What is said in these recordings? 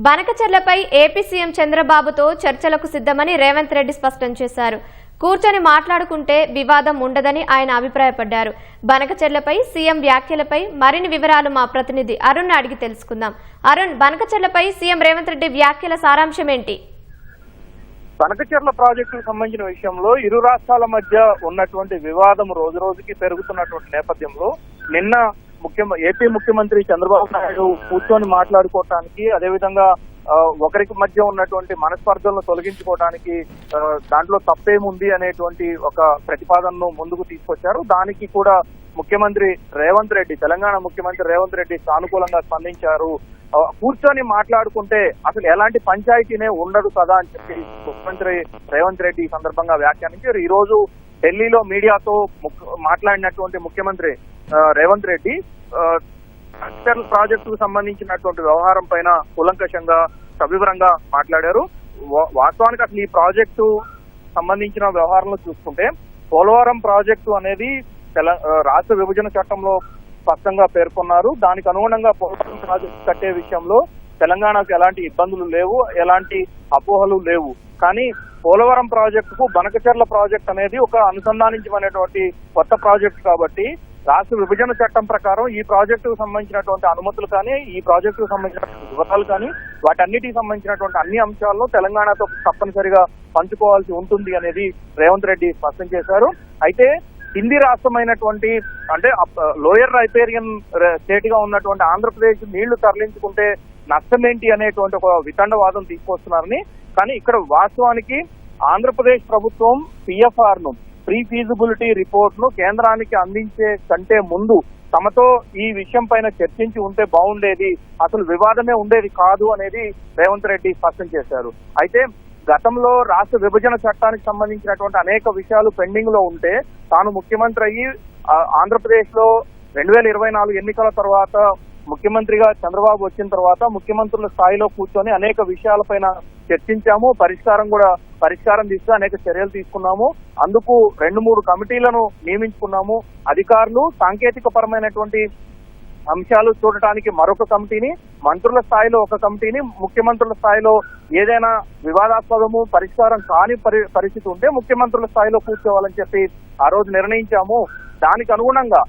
బనకచెర్లపై AP CM చంద్రబాబుతో చర్చలకు సిద్ధమని రేవంత్ రెడ్డి స్పష్టం చేశారు. కూర్చొని మాట్లాడుకుంటే వివాదం ఉండదని ఆయన అభిప్రాయపడ్డారు. బనకచెర్లపై సీఎం వ్యాఖ్యలపై మరిన్ని వివరాలు మా ప్రతినిధి అరుణ్ అడిగి తెలుసుకుందాం. అరుణ్, బనకచెర్లపై సీఎం రేవంత్ రెడ్డి వ్యాఖ్యల సారాంశం ఏంటి? బనకచెర్ల ప్రాజెక్టుకు సంబంధించిన విషయంలో ఇరు రాష్ట్రాల మధ్య ఉన్నటువంటి వివాదం రోజు రోజుకి పెరుగుతున్నటువంటి నేపథ్యంలో నిన్న ఏపీ ముఖ్యమంత్రి చంద్రబాబు నాయుడు కూర్చొని మాట్లాడుకోవటానికి, అదేవిధంగా ఒకరికి మధ్య ఉన్నటువంటి మనస్పర్ధలను తొలగించుకోవడానికి దాంట్లో తప్పేముంది అనేటువంటి ఒక ప్రతిపాదనను ముందుకు తీసుకొచ్చారు. దానికి కూడా ముఖ్యమంత్రి రేవంత్ రెడ్డి, తెలంగాణ ముఖ్యమంత్రి రేవంత్ రెడ్డి సానుకూలంగా స్పందించారు. కూర్చొని మాట్లాడుకుంటే అసలు ఎలాంటి పంచాయతీనే ఉండదు కదా అని చెప్పి ముఖ్యమంత్రి రేవంత్ రెడ్డి ఈ సందర్భంగా వ్యాఖ్యానించారు. ఈ రోజు ఢిల్లీలో మీడియాతో మాట్లాడినటువంటి ముఖ్యమంత్రి రేవంత్ రెడ్డి ప్రాజెక్టుకు సంబంధించినటువంటి వ్యవహారం పైన కూలంకషంగా సవివరంగా మాట్లాడారు. వాస్తవానికి అసలు ఈ ప్రాజెక్టు సంబంధించిన వ్యవహారంలో చూసుకుంటే పోలవరం ప్రాజెక్టు అనేది రాష్ట్ర విభజన చట్టంలో స్పష్టంగా పేర్కొన్నారు. దానికి అనుగుణంగా పోలవరం ప్రాజెక్టు కట్టే విషయంలో తెలంగాణకు ఎలాంటి ఇబ్బందులు లేవు, ఎలాంటి అపోహలు లేవు. కానీ పోలవరం ప్రాజెక్టుకు బనకచెర్ల ప్రాజెక్ట్ అనేది ఒక అనుసంధానించబడినటువంటి కొత్త ప్రాజెక్టు కాబట్టి రాష్ట్ర విభజన చట్టం ప్రకారం ఈ ప్రాజెక్టుకు సంబంధించినటువంటి అనుమతులు కానీ, ఈ ప్రాజెక్టుకు సంబంధించినటువంటి వివరాలు కానీ, వాటన్నిటికి సంబంధించినటువంటి అన్ని అంశాలను తెలంగాణతో తప్పనిసరిగా పంచుకోవాల్సి ఉంటుంది అనేది రేవంత్ రెడ్డి స్పష్టం చేశారు. అయితే హిందీ రాష్ట్రమైనటువంటి అంటే లోయర్ రైపేరియన్ స్టేట్ గా ఉన్నటువంటి ఆంధ్రప్రదేశ్ నీళ్లు తరలించుకుంటే నష్టమేంటి అనేటువంటి ఒక వితండవాదం తీసుకొస్తున్నారని, కానీ ఇక్కడ వాస్తవానికి ఆంధ్రప్రదేశ్ ప్రభుత్వం పిఎఫ్ఆర్ ను, ప్రీ ఫీజిబిలిటీ రిపోర్ట్ ను కేంద్రానికి అందించే కంటే ముందు తమతో ఈ విషయం పైన చర్చించి ఉంటే బాగుండేది, అసలు వివాదమే ఉండేది కాదు అనేది రేవంత్ రెడ్డి స్పష్టం చేశారు. అయితే గతంలో రాష్ట్ర విభజన చట్టానికి సంబంధించినటువంటి అనేక విషయాలు పెండింగ్ లో ఉంటే తాను ముఖ్యమంత్రి అయ్యి ఆంధ్రప్రదేశ్ లో 2024 ఎన్నికల తర్వాత ముఖ్యమంత్రిగా చంద్రబాబు వచ్చిన తర్వాత ముఖ్యమంత్రుల స్థాయిలో కూర్చొని అనేక విషయాలపైన చర్చించాము, పరిష్కారం తీసుకు అనేక చర్యలు తీసుకున్నాము. అందుకు 2-3 కమిటీలను నియమించుకున్నాము. అధికారులు సాంకేతిక పరమైనటువంటి అంశాలు చూడటానికి మరొక కమిటీని, మంత్రుల స్థాయిలో ఒక కమిటీని, ముఖ్యమంత్రుల స్థాయిలో ఏదైనా వివాదాస్పదము పరిష్కారం కాని పరిస్థితి ఉంటే ముఖ్యమంత్రుల స్థాయిలో కూర్చోవాలని చెప్పి ఆ రోజు నిర్ణయించాము. దానికి అనుగుణంగా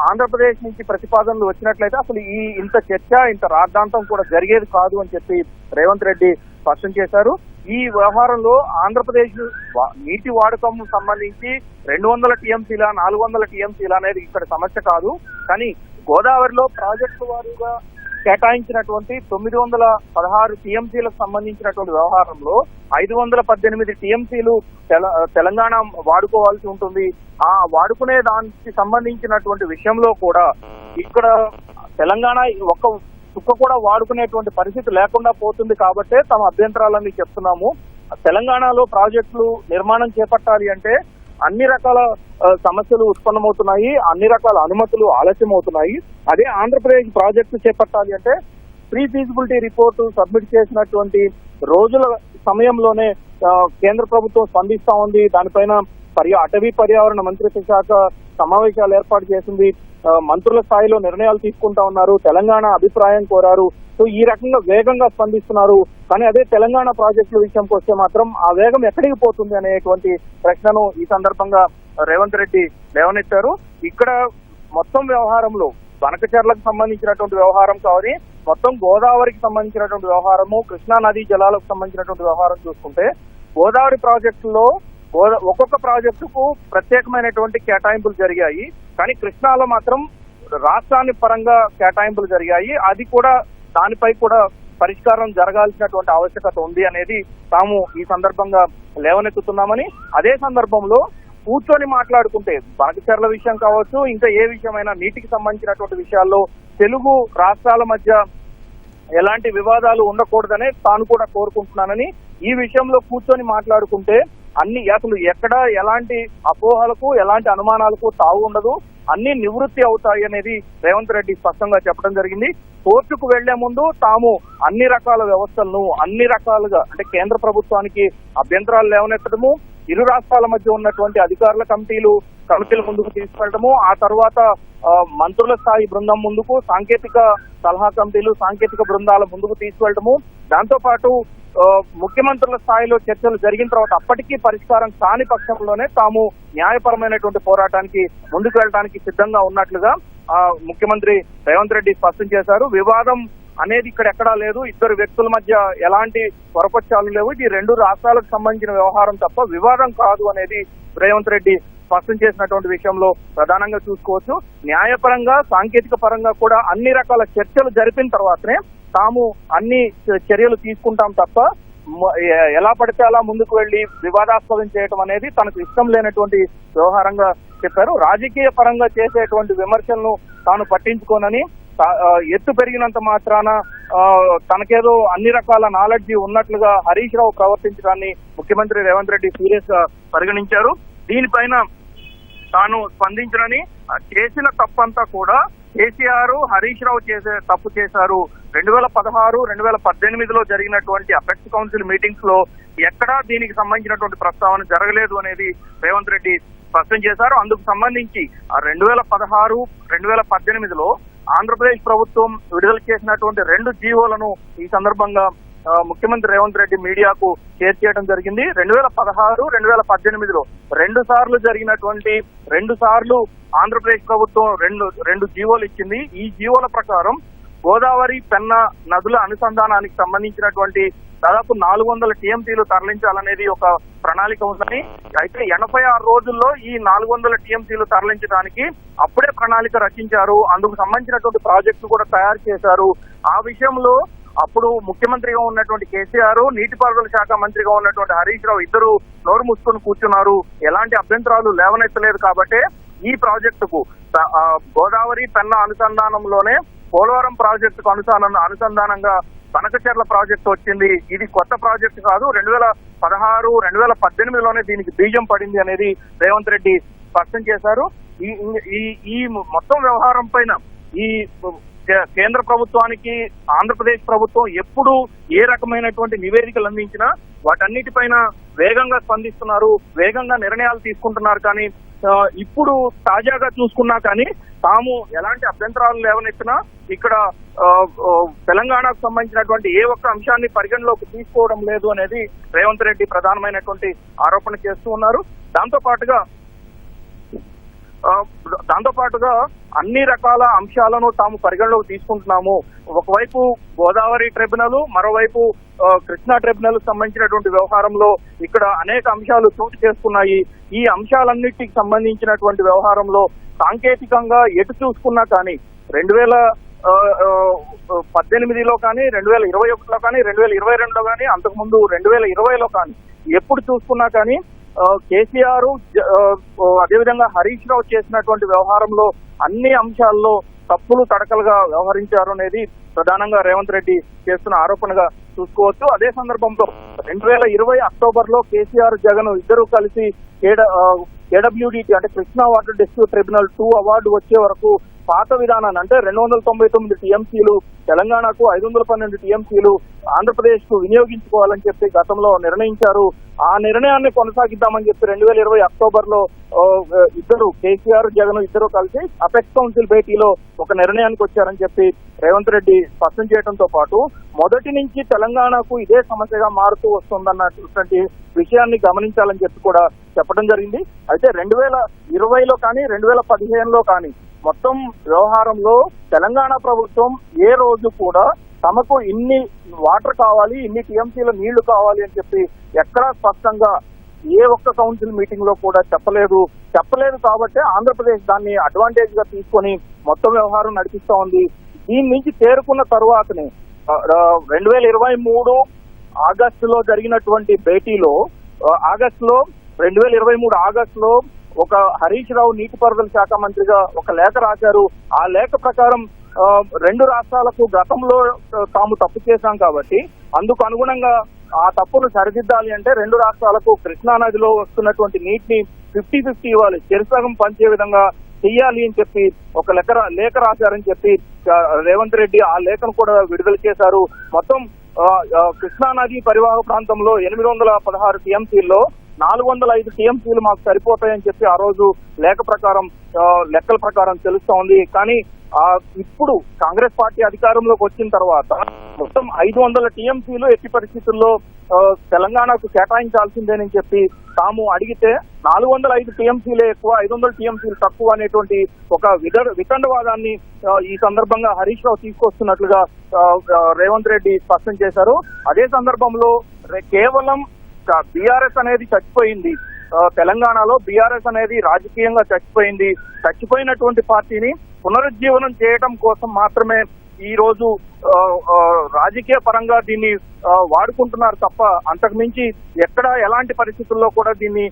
ఆంధ్రప్రదేశ్ నుంచి ప్రతిపాదనలు వచ్చినట్లయితే అసలు ఇంత చర్చ, ఇంత రాద్ధాంతం కూడా జరిగేది కాదు అని చెప్పి రేవంత్ రెడ్డి స్పష్టం చేశారు. ఈ వ్యవహారంలో ఆంధ్రప్రదేశ్ నీటి వాడకం సంబంధించి 200 టీఎంసీల 400 టీఎంసీల అనేది ఇక్కడ సమస్య కాదు. కానీ గోదావరిలో ప్రాజెక్టు వారీగా కేటాయించినటువంటి 916 టీఎంసీలకు సంబంధించినటువంటి వ్యవహారంలో 518 టీఎంసీలు తెలంగాణ వాడుకోవాల్సి ఉంటుంది. ఆ వాడుకునే దానికి సంబంధించినటువంటి విషయంలో కూడా ఇక్కడ తెలంగాణ ఒక్క చుక్క కూడా వాడుకునేటువంటి పరిస్థితి లేకుండా పోతుంది కాబట్టే తమ అభ్యంతరాలన్నీ చెప్తున్నాము. తెలంగాణలో ప్రాజెక్టులు నిర్మాణం చేపట్టాలి అంటే అన్ని రకాల సమస్యలు ఉత్పన్నమవుతున్నాయి, అన్ని రకాల అనుమతులు ఆలస్యం అవుతున్నాయి. అదే ఆంధ్రప్రదేశ్ ప్రాజెక్టు చేపట్టాలి అంటే ప్రీ ఫీజిబిలిటీ రిపోర్టు సబ్మిట్ చేసినటువంటి రోజుల సమయంలోనే కేంద్ర ప్రభుత్వం స్పందిస్తా ఉంది. దానిపైన అటవీ పర్యావరణ మంత్రిత్వ శాఖ సమావేశాలు ఏర్పాటు చేసింది. మంత్రుల స్థాయిలో నిర్ణయాలు తీసుకుంటా ఉన్నారు. తెలంగాణ అభిప్రాయం కోరారు. సో ఈ రకంగా వేగంగా స్పందిస్తున్నారు. కానీ అదే తెలంగాణ ప్రాజెక్టుల విషయంకి వస్తే మాత్రం ఆ వేగం ఎక్కడికి పోతుంది అనేటువంటి ప్రశ్నను ఈ సందర్భంగా రేవంత్ రెడ్డి లేవనెత్తారు. ఇక్కడ మొత్తం వ్యవహారంలో బనకచెర్లకు సంబంధించినటువంటి వ్యవహారం కావాలి, మొత్తం గోదావరికి సంబంధించినటువంటి వ్యవహారము, కృష్ణా నదీ జలాలకు సంబంధించినటువంటి వ్యవహారం చూసుకుంటే గోదావరి ప్రాజెక్టులో ఒక్కొక్క ప్రాజెక్టుకు ప్రత్యేకమైనటువంటి కేటాయింపులు జరిగాయి. కానీ కృష్ణాలో మాత్రం రాష్ట్రాన్ని పరంగా కేటాయింపులు జరిగాయి. అది కూడా దానిపై కూడా పరిష్కారం జరగాల్సినటువంటి ఆవశ్యకత ఉంది అనేది తాము ఈ సందర్భంగా లేవనెత్తుతున్నామని, అదే సందర్భంలో కూర్చొని మాట్లాడుకుంటే బనకచెర్ల విషయం కావచ్చు, ఇంకా ఏ విషయమైనా నీటికి సంబంధించినటువంటి విషయాల్లో తెలుగు రాష్ట్రాల మధ్య ఎలాంటి వివాదాలు ఉండకూడదనే తాను కూడా కోరుకుంటున్నానని, ఈ విషయంలో కూర్చొని మాట్లాడుకుంటే అసలు ఎక్కడ ఎలాంటి అపోహలకు, ఎలాంటి అనుమానాలకు తావు ఉండదు, అన్ని నివృత్తి అవుతాయి అనేది రేవంత్ రెడ్డి స్పష్టంగా చెప్పడం జరిగింది. కోర్టుకు వెళ్లే ముందు తాము అన్ని రకాల వ్యవస్థలను అన్ని రకాలుగా అంటే కేంద్ర ప్రభుత్వానికి అభ్యంతరాలు లేవనెత్తడము, ఇరు రాష్ట్రాల మధ్య ఉన్నటువంటి అధికారుల కమిటీల ముందుకు తీసుకెళ్లడము, ఆ తర్వాత మంత్రుల స్థాయి బృందం ముందుకు సాంకేతిక సలహా కమిటీలు, సాంకేతిక బృందాల ముందుకు తీసుకెళ్లడము, దాంతో పాటు ముఖ్యమంత్రుల స్థాయిలో చర్చలు జరిగిన తర్వాత అప్పటికీ పరిష్కారం కాని పక్షంలోనే తాము న్యాయపరమైనటువంటి పోరాటానికి ముందుకు వెళ్ళడానికి సిద్ధంగా ఉన్నట్లుగా ముఖ్యమంత్రి రేవంత్ రెడ్డి స్పష్టం చేశారు. వివాదం అనేది ఇక్కడ ఎక్కడా లేదు, ఇద్దరు వ్యక్తుల మధ్య ఎలాంటి పొరపక్షాలు లేవు, ఇది రెండు రాష్ట్రాలకు సంబంధించిన వ్యవహారం తప్ప వివాదం కాదు అనేది రేవంత్ రెడ్డి స్పష్టం చేసినటువంటి విషయంలో ప్రధానంగా చూసుకోవచ్చు. న్యాయపరంగా, సాంకేతిక పరంగా కూడా అన్ని రకాల చర్చలు జరిపిన తర్వాతనే తాము అన్ని చర్యలు తీసుకుంటాం తప్ప ఎలా పడితే అలా ముందుకు వెళ్లి వివాదాస్పదం చేయడం అనేది తనకు ఇష్టం లేనటువంటి వ్యవహారంగా చెప్పారు. రాజకీయ పరంగా చేసేటువంటి విమర్శలను తాను పట్టించుకోనని, ఎత్తు పెరిగినంత మాత్రాన తనకేదో అన్ని రకాల నాలెడ్జి ఉన్నట్లుగా హరీష్ రావు ప్రవర్తించడాన్ని ముఖ్యమంత్రి రేవంత్ రెడ్డి సీరియస్ గా పరిగణించారు. దీనిపైన తాను స్పందించడని, చేసిన తప్పంతా కూడా కేసీఆర్, హరీష్ రావు తప్పు చేశారు. 2016, 2018లో జరిగినటువంటి అపెక్స్ కౌన్సిల్ మీటింగ్స్ లో ఎక్కడా దీనికి సంబంధించినటువంటి ప్రస్తావన జరగలేదు అనేది రేవంత్ రెడ్డి స్పష్టం చేశారు. అందుకు సంబంధించి 2016, 2018లో ఆంధ్రప్రదేశ్ ప్రభుత్వం విడుదల చేసినటువంటి 2 జీవోలను ఈ సందర్భంగా ముఖ్యమంత్రి రేవంత్ రెడ్డి మీడియాకు షేర్ చేయడం జరిగింది. 2016, 2018లో 2 సార్లు జరిగినటువంటి 2 సార్లు ఆంధ్రప్రదేశ్ ప్రభుత్వం రెండు జీవోలు ఇచ్చింది. ఈ జీవోల ప్రకారం గోదావరి, పెన్నా నదుల అనుసంధానానికి సంబంధించినటువంటి దాదాపు 400 టీఎంసీలు తరలించాలనేది ఒక ప్రణాళిక ఉందని, అయితే 86 రోజుల్లో ఈ 400 టీఎంసీలు తరలించడానికి అప్పుడే ప్రణాళిక రచించారు. అందుకు సంబంధించినటువంటి ప్రాజెక్టు కూడా తయారు చేశారు. ఆ విషయంలో అప్పుడు ముఖ్యమంత్రిగా ఉన్నటువంటి కేసీఆర్, నీటిపారుదల శాఖ మంత్రిగా ఉన్నటువంటి హరీష్ రావు ఇద్దరు నోరు మూసుకొని కూర్చున్నారు. ఎలాంటి అభ్యంతరాలు లేవనెత్తలేదు. కాబట్టి ఈ ప్రాజెక్టుకు గోదావరి, పెన్నా అనుసంధానంలోనే పోలవరం ప్రాజెక్టుకు అనుసంధానంగా బనకచెర్ల ప్రాజెక్టు వచ్చింది. ఇది కొత్త ప్రాజెక్టు కాదు, 2016, 2018లోనే దీనికి బీజం పడింది అనేది రేవంత్ రెడ్డి స్పష్టం చేశారు. ఈ మొత్తం వ్యవహారం పైన ఈ కేంద్ర ప్రభుత్వానికి ఆంధ్రప్రదేశ్ ప్రభుత్వం ఎప్పుడు ఏ రకమైనటువంటి నివేదికలు అందించినా వాటన్నిటిపైన వేగంగా స్పందిస్తున్నారు, వేగంగా నిర్ణయాలు తీసుకుంటున్నారు. కానీ ఇప్పుడు తాజాగా చూసుకున్నా కానీ తాము ఎలాంటి అభ్యంతరాలు లేవనెత్తినా ఇక్కడ తెలంగాణకు సంబంధించినటువంటి ఏ ఒక్క అంశాన్ని పరిగణలోకి తీసుకోవడం లేదు అనేది రేవంత్ రెడ్డి ప్రధానమైనటువంటి ఆరోపణ చేస్తూ ఉన్నారు. దాంతో పాటుగా అన్ని రకాల అంశాలను తాము పరిగణలోకి తీసుకుంటున్నాము. ఒకవైపు గోదావరి ట్రిబ్యునల్, మరోవైపు కృష్ణా ట్రిబ్యునల్ సంబంధించినటువంటి వ్యవహారంలో ఇక్కడ అనేక అంశాలు చోటు చేసుకున్నాయి. ఈ అంశాలన్నిటికి సంబంధించినటువంటి వ్యవహారంలో సాంకేతికంగా ఎటు చూసుకున్నా కానీ 2018లో కానీ, 2021లో కానీ, 2022లో కానీ, అంతకుముందు 2020లో కానీ ఎప్పుడు చూసుకున్నా కానీ కేసీఆర్ అదేవిధంగా హరీష్ రావు చేసినటువంటి వ్యవహారంలో అన్ని అంశాల్లో తప్పులు తడకలుగా వ్యవహరించారు అనేది ప్రధానంగా రేవంత్ రెడ్డి చేస్తున్న ఆరోపణగా చూసుకోవచ్చు. అదే సందర్భంలో 2020 అక్టోబర్లో కేసీఆర్, జగన్ ఇద్దరు కలిసి కేడబ్ల్యూడిటి అంటే Krishna water dispute tribunal 2 award వచ్చే వరకు పాత విధానాన్ని అంటే 299 టీఎంసీలు తెలంగాణకు, 512 టీఎంసీలు ఆంధ్రప్రదేశ్ కు వినియోగించుకోవాలని చెప్పి గతంలో నిర్ణయించారు. ఆ నిర్ణయాన్ని కొనసాగిద్దామని చెప్పి 2020 అక్టోబర్లో ఇద్దరు కేసీఆర్, జగన్ ఇద్దరు కలిసి అపెక్స్ కౌన్సిల్ భేటీలో ఒక నిర్ణయానికి వచ్చారని చెప్పి రేవంత్ రెడ్డి స్పష్టం చేయడంతో పాటు మొదటి నుంచి తెలంగాణకు ఇదే సమస్యగా మారుతూ వస్తుందన్నటువంటి విషయాన్ని గమనించాలని చెప్పి కూడా చెప్పడం జరిగింది. అయితే 2020లో కానీ 2015లో కానీ మొత్తం వ్యవహారంలో తెలంగాణ ప్రభుత్వం ఏ రోజు కూడా తమకు ఇన్ని వాటర్ కావాలి, ఇన్ని టీఎంసీల నీళ్లు కావాలి అని చెప్పి ఎక్కడా స్పష్టంగా ఏ ఒక్క కౌన్సిల్ మీటింగ్ లో కూడా చెప్పలేదు కాబట్టి ఆంధ్రప్రదేశ్ దాన్ని అడ్వాంటేజ్ గా తీసుకొని మొత్తం వ్యవహారం నడిపిస్తా ఉంది. దీని నుంచి తేరుకున్న తరువాతనే 2023 ఆగస్టులో జరిగినటువంటి భేటీలో 2023 ఆగస్టులో ఒక హరీష్ రావు నీటిపారుదల శాఖ మంత్రిగా ఒక లేఖ రాశారు. ఆ లేఖ ప్రకారం 2 రాష్ట్రాలకు గతంలో తాము తప్పు చేశాం కాబట్టి అందుకు అనుగుణంగా ఆ తప్పును సరిదిద్దాలి అంటే 2 రాష్ట్రాలకు కృష్ణా నదిలో వస్తున్నటువంటి నీటిని 50-50 ఇవ్వాలి, చెరుసగం పంచే విధంగా చెయ్యాలి అని చెప్పి ఒక లేఖ రాశారని చెప్పి రేవంత్ రెడ్డి ఆ లేఖను కూడా విడుదల చేశారు. మొత్తం కృష్ణా నది పరివాహక ప్రాంతంలో 816 టీఎంసీల్లో 405 టీఎంసీలు మాకు సరిపోతాయని చెప్పి ఆ రోజు లెక్కల ప్రకారం తెలుస్తా ఉంది. కానీ ఇప్పుడు కాంగ్రెస్ పార్టీ అధికారంలోకి వచ్చిన తర్వాత మొత్తం 500 టీఎంసీలు ఎట్టి పరిస్థితుల్లో తెలంగాణకు కేటాయించాల్సిందేనని చెప్పి తాము అడిగితే 405 టీఎంసీలే ఎక్కువ, 500 టీఎంసీలు తక్కువ అనేటువంటి ఒక వితండవాదాన్ని ఈ సందర్భంగా హరీష్ రావు తీసుకొస్తున్నట్లుగా రేవంత్ రెడ్డి స్పష్టం చేశారు. అదే సందర్భంలో కేవలం బీఆర్ఎస్ అనేది చచ్చిపోయింది, తెలంగాణలో బీఆర్ఎస్ అనేది రాజకీయంగా చచ్చిపోయినటువంటి పార్టీని పునరుజ్జీవనం చేయడం కోసం మాత్రమే ఈ రోజు రాజకీయ పరంగా దీన్ని వాడుకుంటున్నారు తప్ప అంతకు మించి ఎక్కడ ఎలాంటి పరిస్థితుల్లో కూడా దీన్ని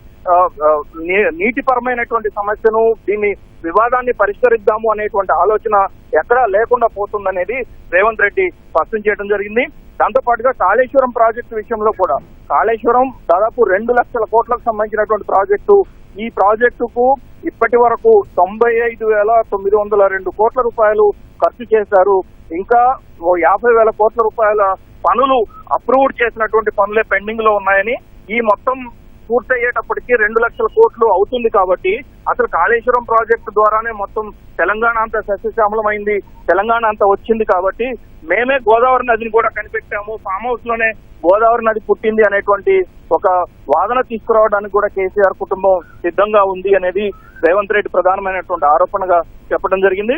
నీతిపరమైనటువంటి సమస్యను దీన్ని వివాదాన్ని పరిష్కరిద్దాము అనేటువంటి ఆలోచన ఎక్కడా లేకుండా పోతుందనేది రేవంత్ రెడ్డి స్పష్టం చేయడం జరిగింది. దాంతో పాటుగా కాళేశ్వరం ప్రాజెక్టు విషయంలో కూడా కాళేశ్వరం దాదాపు 2 లక్షల కోట్లకు సంబంధించినటువంటి ప్రాజెక్టు. ఈ ప్రాజెక్టుకు ఇప్పటి వరకు 95,902 కోట్ల రూపాయలు ఖర్చు చేశారు. ఇంకా 50,000 కోట్ల రూపాయల పనులు అప్రూవ్డ్ చేసినటువంటి పనులే పెండింగ్ లో ఉన్నాయని, ఈ మొత్తం పూర్తయ్యేటప్పటికి 2 లక్షల కోట్లు అవుతుంది. కాబట్టి అసలు కాళేశ్వరం ప్రాజెక్టు ద్వారానే మొత్తం తెలంగాణ అంతా సస్యశ్యామలమైంది, తెలంగాణ అంతా వచ్చింది. కాబట్టి మేమే గోదావరి నదిని కూడా కనిపెట్టాము, ఫామ్ హౌస్ లోనే గోదావరి నది పుట్టింది అనేటువంటి ఒక వాదన తీసుకురావడానికి కూడా కేసీఆర్ కుటుంబం సిద్ధంగా ఉంది అనేది రేవంత్ రెడ్డి ప్రధానమైనటువంటి ఆరోపణగా చెప్పడం జరిగింది.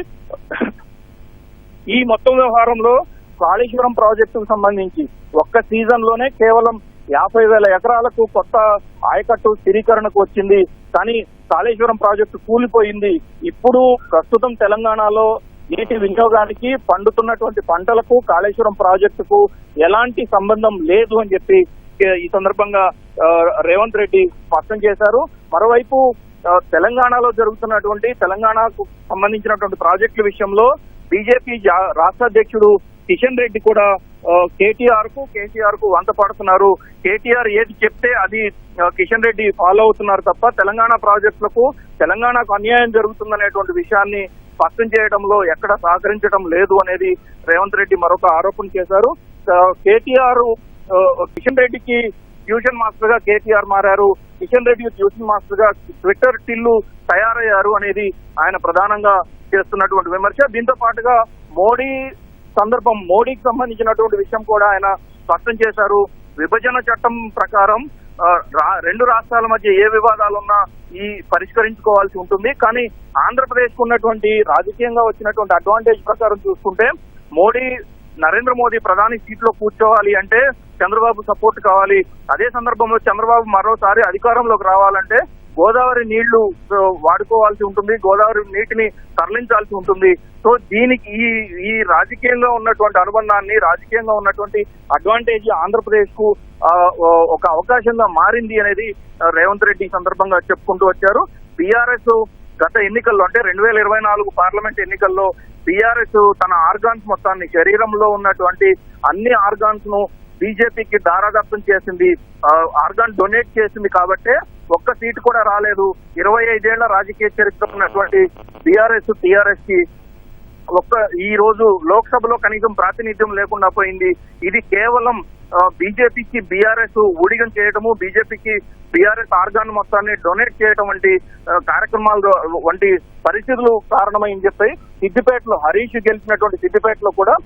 ఈ మొత్తం వ్యవహారంలో కాళేశ్వరం ప్రాజెక్టుకు సంబంధించి ఒక్క సీజన్ లోనే కేవలం 50,000 ఎకరాలకు కొత్త ఆయకట్టు స్థిరీకరణకు వచ్చింది. కానీ కాళేశ్వరం ప్రాజెక్టు కూలిపోయింది. ఇప్పుడు ప్రస్తుతం తెలంగాణలో నీటి వినియోగానికి పండుతున్నటువంటి పంటలకు కాళేశ్వరం ప్రాజెక్టుకు ఎలాంటి సంబంధం లేదు అని చెప్పి ఈ సందర్భంగా రేవంత్ రెడ్డి స్పష్టం చేశారు. మరోవైపు తెలంగాణలో జరుగుతున్నటువంటి తెలంగాణకు సంబంధించినటువంటి ప్రాజెక్టుల విషయంలో బీజేపీ రాష్ట్ర అధ్యక్షుడు కిషన్ రెడ్డి కూడా కేటీఆర్ కు వంత పడుతున్నారు. కేటీఆర్ ఏది చెప్తే అది కిషన్ రెడ్డి ఫాలో అవుతున్నారు తప్ప తెలంగాణ ప్రాజెక్టులకు తెలంగాణకు అన్యాయం జరుగుతుందనేటువంటి విషయాన్ని స్పష్టం చేయడంలో ఎక్కడ సహకరించడం లేదు అనేది రేవంత్ రెడ్డి మరొక ఆరోపణ చేశారు. కేటీఆర్ కిషన్ రెడ్డికి ట్యూషన్ మాస్టర్ గా కేటీఆర్ మారారు, కిషన్ రెడ్డి ట్యూషన్ మాస్టర్ గా ట్విట్టర్ టిల్లు తయారయ్యారు అనేది ఆయన ప్రధానంగా చేస్తున్నటువంటి విమర్శ. దీంతో పాటుగా మోడీకి సంబంధించినటువంటి విషయం కూడా ఆయన స్పష్టం చేశారు. విభజన చట్టం ప్రకారం 2 రాష్ట్రాల మధ్య ఏ వివాదాలున్నా పరిష్కరించుకోవాల్సి ఉంటుంది. కానీ ఆంధ్రప్రదేశ్ కు ఉన్నటువంటి రాజకీయంగా వచ్చినటువంటి అడ్వాంటేజ్ ప్రకారం చూసుకుంటే నరేంద్ర మోదీ ప్రధాని సీట్ లో కూర్చోవాలి అంటే చంద్రబాబు సపోర్ట్ కావాలి. అదే సందర్భంలో చంద్రబాబు మరోసారి అధికారంలోకి రావాలంటే గోదావరి నీళ్లు వాడుకోవాల్సి ఉంటుంది, గోదావరి నీటిని తరలించాల్సి ఉంటుంది. సో దీనికి ఈ రాజకీయంగా ఉన్నటువంటి అనుబంధాన్ని, రాజకీయంగా ఉన్నటువంటి అడ్వాంటేజ్ ఆంధ్రప్రదేశ్ కు ఒక అవకాశంగా మారింది అనేది రేవంత్ రెడ్డి సందర్భంగా చెప్పుకుంటూ వచ్చారు. బీఆర్ఎస్ గత ఎన్నికల్లో అంటే 2024 పార్లమెంట్ ఎన్నికల్లో బీఆర్ఎస్ తన ఆర్గాన్స్ మొత్తాన్ని, శరీరంలో ఉన్నటువంటి అన్ని ఆర్గాన్స్ ను బీజేపీకి దారాదత్తం చేసింది, ఆర్గాన్ డొనేట్ చేసింది. కాబట్టి ఒక్క సీటు కూడా రాలేదు. 25 ఏళ్ల రాజకీయ చరిత్ర ఉన్నటువంటి బీఆర్ఎస్ టీఆర్ఎస్ కి ఈ రోజు లోక్సభలో కనీసం ప్రాతినిధ్యం లేకుండా పోయింది. ఇది కేవలం బీజేపీకి బీఆర్ఎస్ ఊడిగం చేయడము, బీజేపీకి బీఆర్ఎస్ ఆర్గాన్ మొత్తాన్ని డొనేట్ చేయడం వంటి కార్యక్రమాలు వంటి పరిస్థితులు కారణమైంది చెప్పి సిద్దిపేటలో హరీష్ గెలిచినటువంటి సిద్దిపేటలో కూడా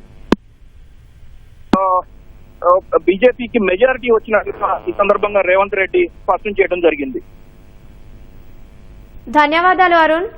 బీజేపీకి మెజారిటీ వచ్చినట్టుగా ఈ సందర్భంగా రేవంత్ రెడ్డి స్పష్టం చేయడం జరిగింది. ధన్యవాదాలు అరుణ్.